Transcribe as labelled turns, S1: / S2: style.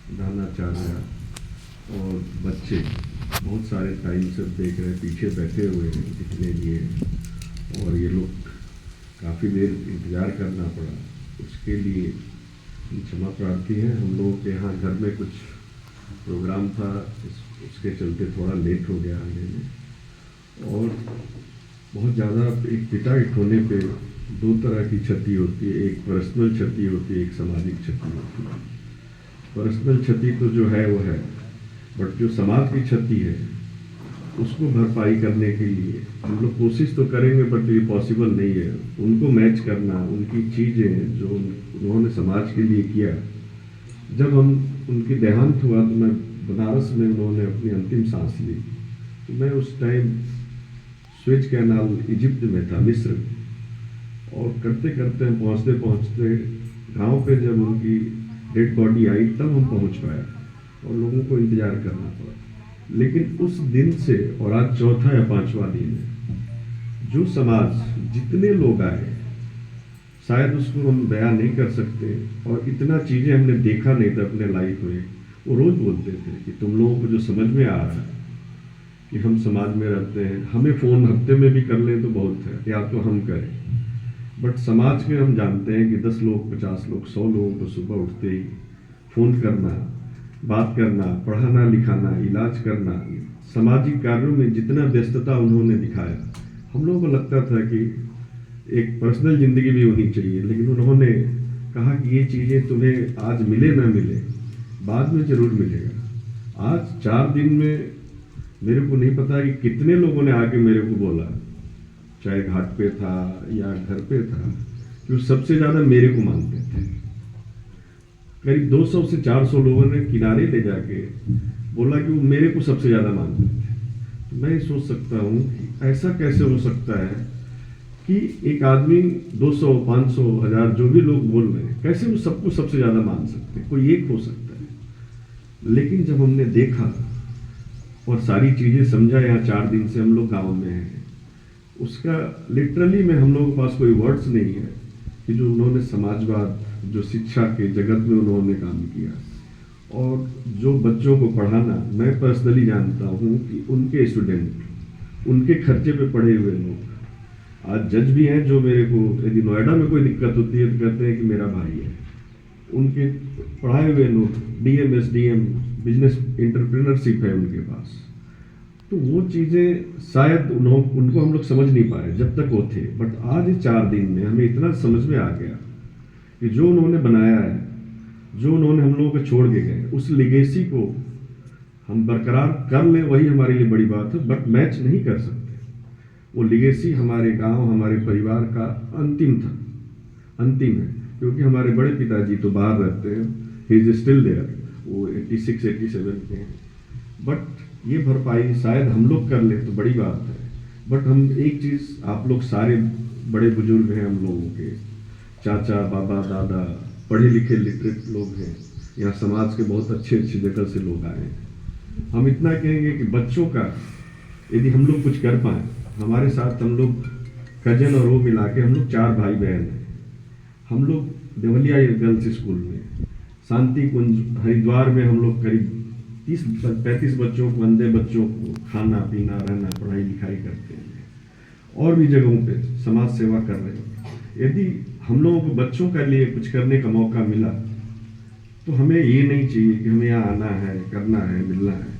S1: प्रधानाचार्य और बच्चे बहुत सारे टाइम से देख रहे हैं, पीछे बैठे हुए हैं दिखने लिए, और ये लोग काफ़ी देर इंतज़ार करना पड़ा, उसके लिए क्षमा प्रार्थी है। हम लोगों के यहाँ घर में कुछ प्रोग्राम था, उसके चलते थोड़ा लेट हो गया आने में। और बहुत ज़्यादा एक पिता के होने पे दो तरह की क्षति होती है, एक पर्सनल क्षति होती है, एक सामाजिक क्षति होती है। पर्सनल क्षति तो जो है वो है, बट जो समाज की क्षति है उसको भरपाई करने के लिए हम लोग कोशिश तो करेंगे, बट ये पॉसिबल नहीं है। उनको मैच करना, उनकी चीज़ें जो उन्होंने समाज के लिए किया। जब हम उनकी देहांत हुआ तो मैं बनारस में, उन्होंने अपनी अंतिम सांस ली, तो मैं उस टाइम स्वेज कैनाल इजिप्ट में था, मिस्र, और करते करते हम पहुँचते पहुँचते गांव पे जब उनकी डेड बॉडी आई तब हम पहुँच पाए, और लोगों को इंतज़ार करना पड़ा। लेकिन उस दिन से, और आज चौथा या पांचवा दिन है, जो समाज, जितने लोग आए, शायद उसको हम बयान नहीं कर सकते। और इतना चीज़ें हमने देखा नहीं था अपने लाइफ में। वो रोज़ बोलते थे कि तुम लोगों को जो समझ में आ रहा है कि हम समाज में रहते हैं, हमें फ़ोन हफ्ते में भी कर लें तो बहुत है, या तो हम करें, बट समाज में हम जानते हैं कि 10 लोग, 50 लोग, 100 लोगों को सुबह उठते ही फ़ोन करना, बात करना, पढ़ाना लिखाना, इलाज करना, सामाजिक कार्यों में जितना व्यस्तता उन्होंने दिखाया, हम लोगों को लगता था कि एक पर्सनल ज़िंदगी भी होनी चाहिए। लेकिन उन्होंने कहा कि ये चीज़ें तुम्हें आज मिले ना मिले, बाद में ज़रूर मिलेगा। आज 4 दिन में मेरे को नहीं पता कि कितने लोगों ने आके मेरे को बोला, चाहे घाट पे था या घर पे था, कि वो सबसे ज़्यादा मेरे को मानते थे। करीब 200 से 400 लोगों ने किनारे ले जाके बोला कि वो मेरे को सबसे ज़्यादा मानते थे। तो मैं सोच सकता हूँ कि ऐसा कैसे हो सकता है कि एक आदमी 200, 500, 1000 जो भी लोग बोल रहे हैं, कैसे वो सबको सबसे ज़्यादा मान सकते हैं? कोई एक हो सकता है। लेकिन जब हमने देखा और सारी चीज़ें समझा, यहाँ 4 दिन से हम लोग गाँव में हैं, उसका लिटरली में हम लोगों के पास कोई वर्ड्स नहीं है कि जो उन्होंने समाजवाद, जो शिक्षा के जगत में उन्होंने काम किया, और जो बच्चों को पढ़ाना, मैं पर्सनली जानता हूँ कि उनके स्टूडेंट, उनके खर्चे पे पढ़े हुए लोग आज जज भी हैं, जो मेरे को यदि नोएडा में कोई दिक्कत होती है तो कहते हैं कि मेरा भाई है। उनके पढ़ाए हुए लोग DM, SDM, बिजनेस एंटरप्रेन्योरशिप है उनके पास। तो वो चीज़ें शायद उनको हम लोग समझ नहीं पाए जब तक वो थे, बट आज 4 दिन में हमें इतना समझ में आ गया कि जो उन्होंने बनाया है, जो उन्होंने हम लोगों को छोड़ के गए, उस लिगेसी को हम बरकरार कर लें, वही हमारे लिए बड़ी बात है। बट मैच नहीं कर सकते। वो लिगेसी हमारे गांव, हमारे परिवार का अंतिम है, क्योंकि हमारे बड़े पिताजी तो बाहर रहते हैं, ही इज स्टिल देयर, वो 86, 87 के हैं। बट ये भरपाई शायद हम लोग कर ले तो बड़ी बात है। बट हम एक चीज़, आप लोग सारे बड़े बुजुर्ग हैं, हम लोगों के चाचा, बाबा, दादा, पढ़े लिखे लिटरेट लोग हैं, यहाँ समाज के बहुत अच्छे अच्छे जगह से लोग आए हैं। हम इतना कहेंगे कि बच्चों का यदि हम लोग कुछ कर पाएँ, हमारे साथ हम लोग कजन और वो मिला के हम लोग 4 भाई बहन हैं। हम लोग देवलिया गर्ल्स स्कूल में, शांति कुंज हरिद्वार में हम लोग करीब 30-35 बच्चों को, अंधे बच्चों को खाना पीना, रहना, पढ़ाई लिखाई करते हैं। और भी जगहों पे समाज सेवा कर रहे हैं। यदि हम लोगों को बच्चों के लिए कुछ करने का मौका मिला तो हमें ये नहीं चाहिए कि हमें यहाँ आना है, करना है, मिलना है।